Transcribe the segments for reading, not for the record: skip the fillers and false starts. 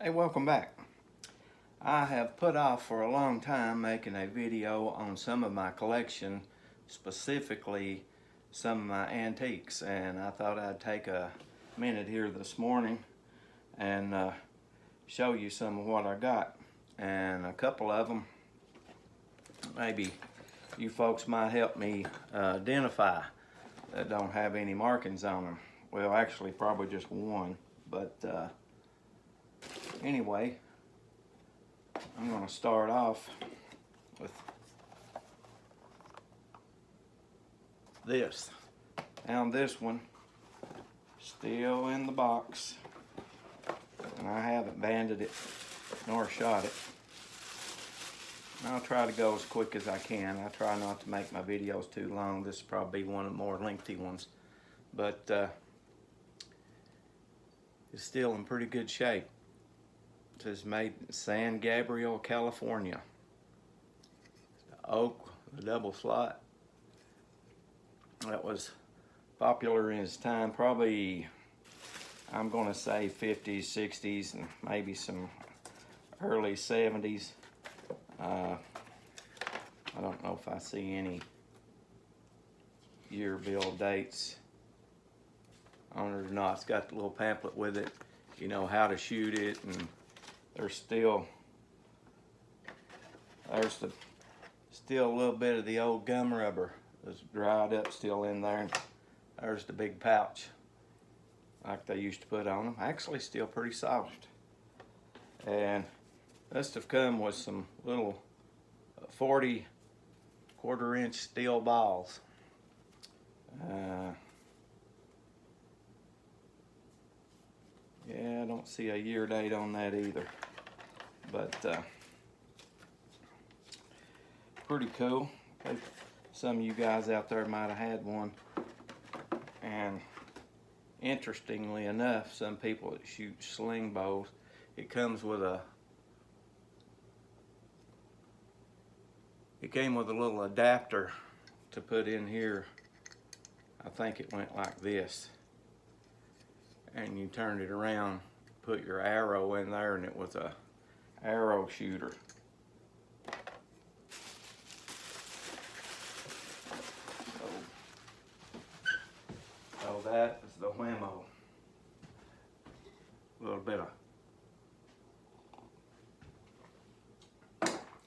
Hey, welcome back. I have put off for a long time making a video on some of my collection, specifically some of my antiques, and I thought I'd take a minute here this morning and show you some of what I got. And a couple of them, maybe you folks might help me identify that don't have any markings on them. Well, actually probably just one, but anyway, I'm going to start off with this. Now this one, still in the box, and I haven't banded it nor shot it. I'll try to go as quick as I can. I try not to make my videos too long. This will probably be one of the more lengthy ones, but it's still in pretty good shape. It says made in San Gabriel, California. The oak, the double slot. That was popular in its time, probably, I'm going to say 50s, 60s, and maybe some early 70s. I don't know if I see any year bill dates on it or not. It's got the little pamphlet with it, you know, how to shoot it, and there's still a little bit of the old gum rubber that's dried up still in there, and there's the big pouch like they used to put on them. Actually still pretty soft, and must have come with some little 40 quarter-inch steel balls. Yeah, I don't see a year date on that either, but pretty cool. Some of you guys out there might have had one, and interestingly enough, some people that shoot sling bows, it came with a little adapter to put in here. I think it went like this, and you turned it around, put your arrow in there, and it was a arrow shooter. So that is the Wham-O. A little bit of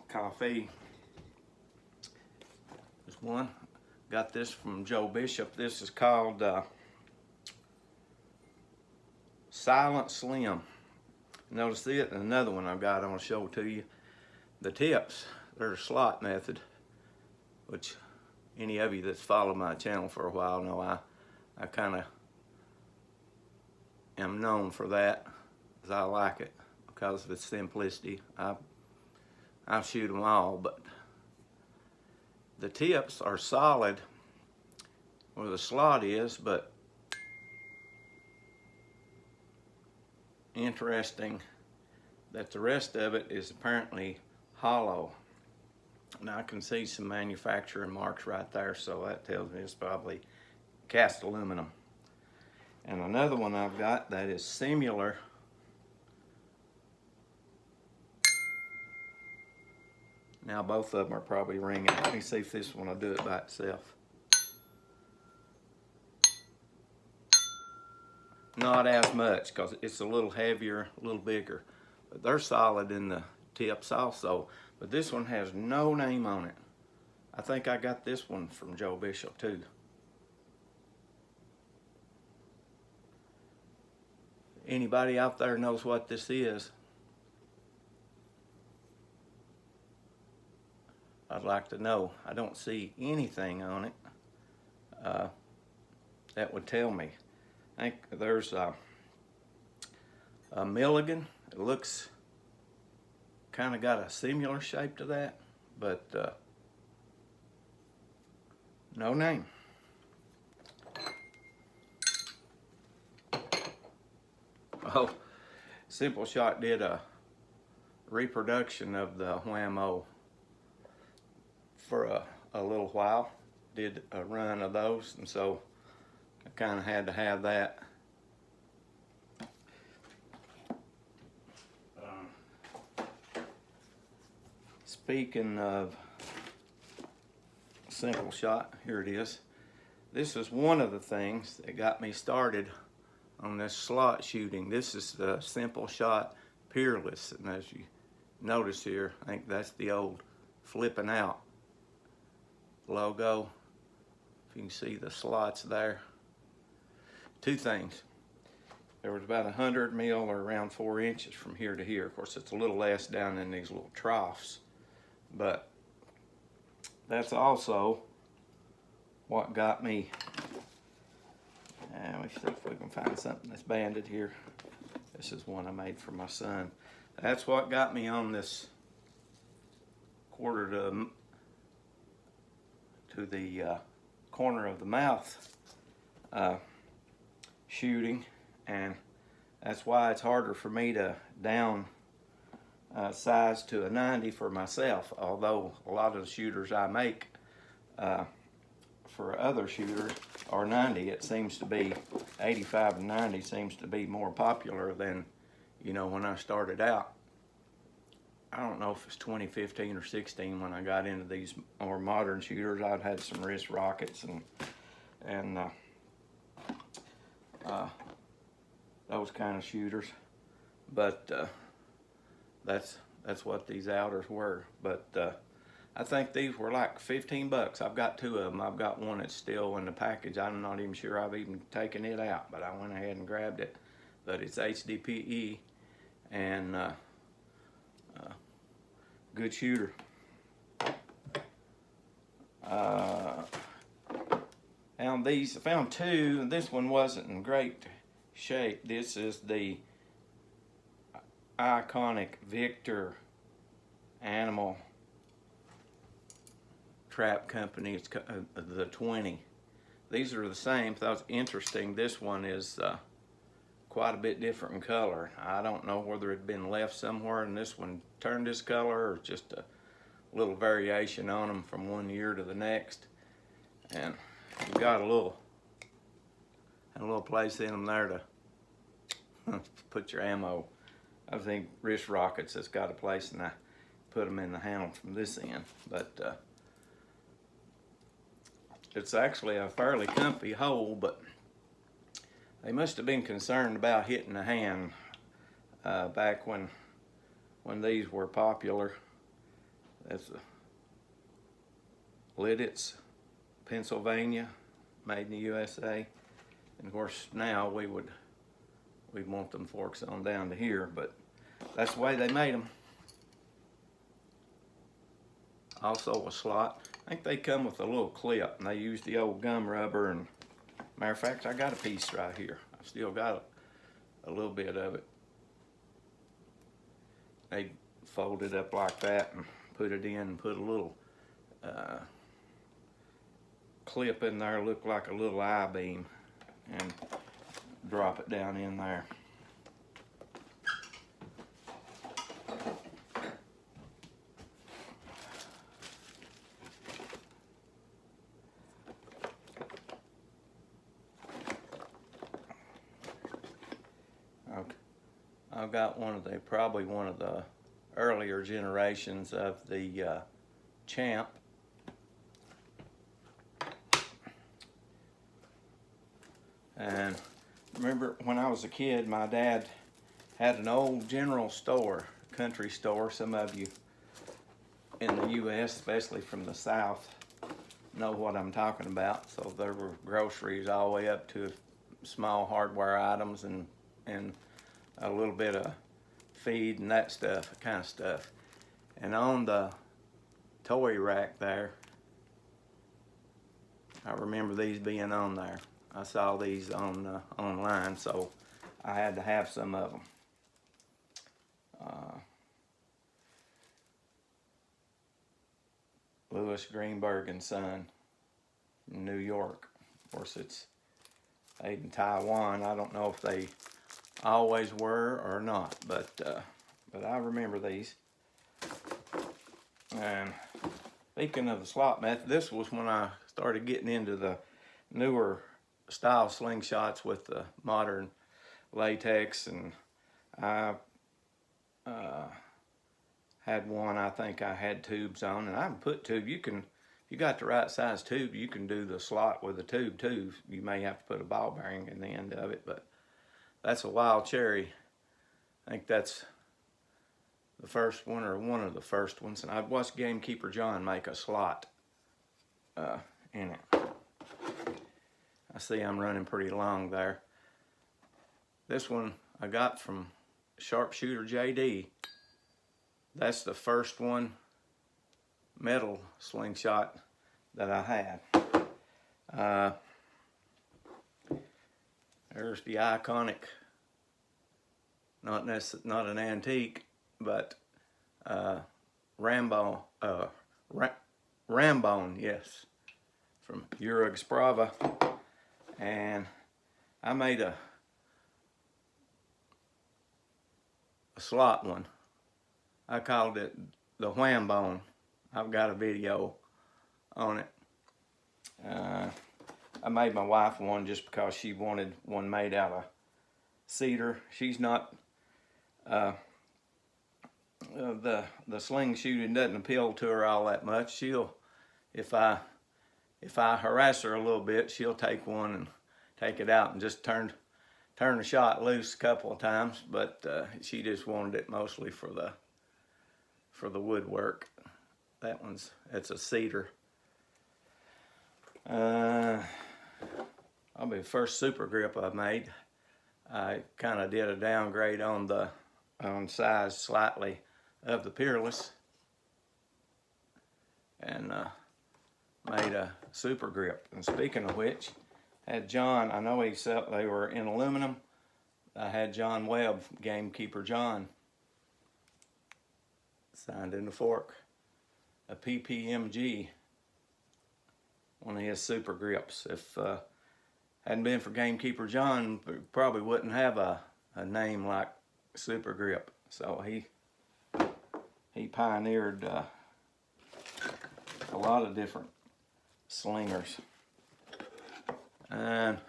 coffee. There's one. Got this from Joe Bishop. This is called Silent Slim. Notice it. Another one I've got, I'm going to show it to you. The tips, they're a slot method, which any of you that's followed my channel for a while know I kind of am known for that, because I like it because of its simplicity. I shoot them all, but the tips are solid where the slot is, but interesting that the rest of it is apparently hollow. Now I can see some manufacturing marks right there, so that tells me it's probably cast aluminum. And another one I've got that is similar. Now both of them are probably ringing. Let me see if this one will do it by itself. Not as much, because it's a little heavier, a little bigger. But they're solid in the tips also. But this one has no name on it. I think I got this one from Joe Bishop too. Anybody out there knows what this is? I'd like to know. I don't see anything on it that would tell me. I think there's a Milligan. It looks kind of got a similar shape to that, but no name. Oh, Simple Shot did a reproduction of the Wham-O for a little while. Did a run of those, and so I kind of had to have that. Speaking of Simple Shot, here it is. This is one of the things that got me started on this slot shooting. This is the Simple Shot Peerless, and as you notice here, I think that's the old flipping out logo. If you can see the slots there. Two things. There was about 100 mil or around 4 inches from here to here. Of course, it's a little less down in these little troughs, but that's also what got me. Let me see if we can find something that's banded here. This is one I made for my son. That's what got me on this quarter to the corner of the mouth shooting, and that's why it's harder for me to down size to a 90 for myself, although a lot of the shooters I make for other shooters are 90. It seems to be 85 and 90 seems to be more popular than, you know, when I started out. I don't know if it's 2015 or 16 when I got into these more modern shooters. I'd had some wrist rockets and those kind of shooters, but that's what these outers were. But I think these were like 15 bucks. I've got two of them. I've got one that's still in the package. I'm not even sure I've even taken it out, but I went ahead and grabbed it. But it's HDPE and good shooter. I found two, and this one wasn't in great shape. This is the iconic Victor Animal Trap Company. It's the 20. These are the same. So that's interesting. This one is quite a bit different in color. I don't know whether it had been left somewhere and this one turned this color, or just a little variation on them from one year to the next. And you've got a little place in them there to put your ammo. I think wrist rockets has got a place, and I put them in the handle from this end. But it's actually a fairly comfy hole, but they must have been concerned about hitting the hand back when these were popular. That's Lidditz, Pennsylvania, made in the USA. And of course now we'd want them forks on down to here, but that's the way they made them. Also a slot. I think they come with a little clip, and they use the old gum rubber. And matter of fact, I got a piece right here. I've still got a little bit of it. They fold it up like that and put it in and put a little clip in there, look like a little I-beam, and drop it down in there. I've got probably one of the earlier generations of the Champ. And remember when I was a kid, my dad had an old general store, country store. Some of you in the U.S., especially from the South, know what I'm talking about. So there were groceries all the way up to small hardware items and a little bit of feed and that kind of stuff. And on the toy rack there, I remember these being on there. I saw these on online, so I had to have some of them. Louis Greenberg and Son, New York. Of course, it's made in Taiwan. I don't know if they always were or not, but I remember these. And speaking of the slot method, this was when I started getting into the newer style slingshots with the modern latex, and I had one I think I had tubes on, and I can put tube. You can, if you got the right size tube, you can do the slot with a tube too. You may have to put a ball bearing in the end of it, but that's a wild cherry. I think that's the first one or one of the first ones, and I've watched Gamekeeper John make a slot in it. I see I'm running pretty long there. This one I got from Sharpshooter JD. That's the first one metal slingshot that I had. There's the iconic, not an antique, but Rambone, yes, from Juraj Sprava, and I made a slot one. I called it the Wham Bone. I've got a video on it. I made my wife one just because she wanted one made out of cedar. She's not the sling shooting doesn't appeal to her all that much. She'll, if I harass her a little bit, she'll take one and take it out and just turn the shot loose a couple of times. But she just wanted it mostly for the woodwork. It's a cedar. I'll be the first super grip I made. I kind of did a downgrade on size slightly of the Peerless, and made a super grip. And speaking of which, had John, I know they were in aluminum. I had John Webb, Gamekeeper John, signed in the fork, a PPMG, one of his super grips. If hadn't been for Gamekeeper John, we probably wouldn't have a name like Super Grip. So he pioneered a lot of different slingers. And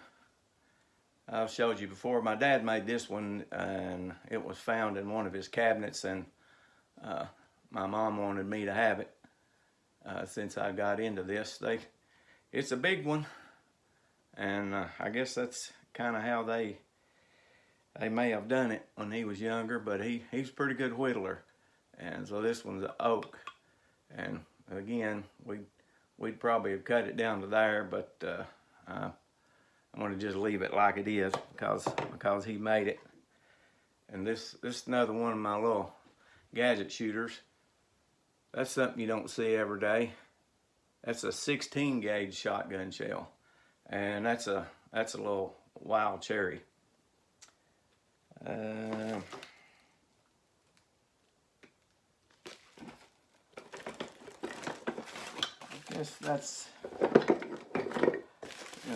I've showed you before, my dad made this one, and it was found in one of his cabinets, and my mom wanted me to have it since I got into this. It's a big one, and I guess that's kind of how they may have done it when he was younger, but he's a pretty good whittler. And so this one's an oak, and again, we'd probably have cut it down to there, but I'm going to just leave it like it is because he made it. And this is another one of my little gadget shooters. That's something you don't see every day. That's a 16 gauge shotgun shell, and that's a little wild cherry. I guess that's,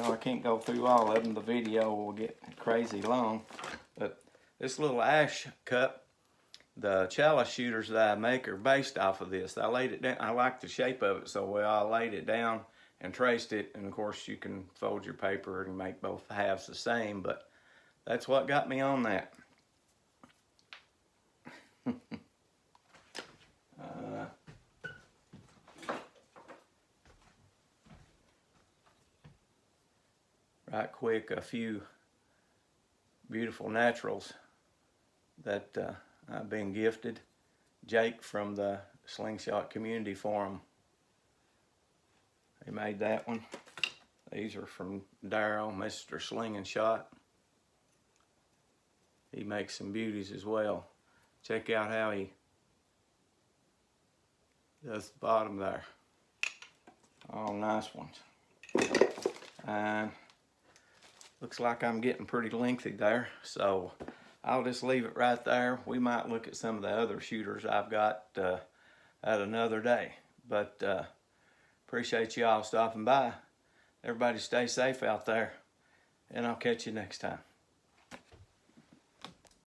I can't go through all of them. The video will get crazy long. But this little ash cup, the chalice shooters that I make are based off of this. I laid it down. I like the shape of it so well. I laid it down and traced it. And of course you can fold your paper and make both halves the same, but that's what got me on that. Right quick, a few beautiful naturals that I've been gifted. Jake from the Slingshot Community Forum, he made that one. These are from Darryl, Mr. Sling and Shot. He makes some beauties as well. Check out how he does the bottom there. All nice ones. And looks like I'm getting pretty lengthy there, so I'll just leave it right there. We might look at some of the other shooters I've got at another day. But appreciate y'all stopping by. Everybody stay safe out there, and I'll catch you next time.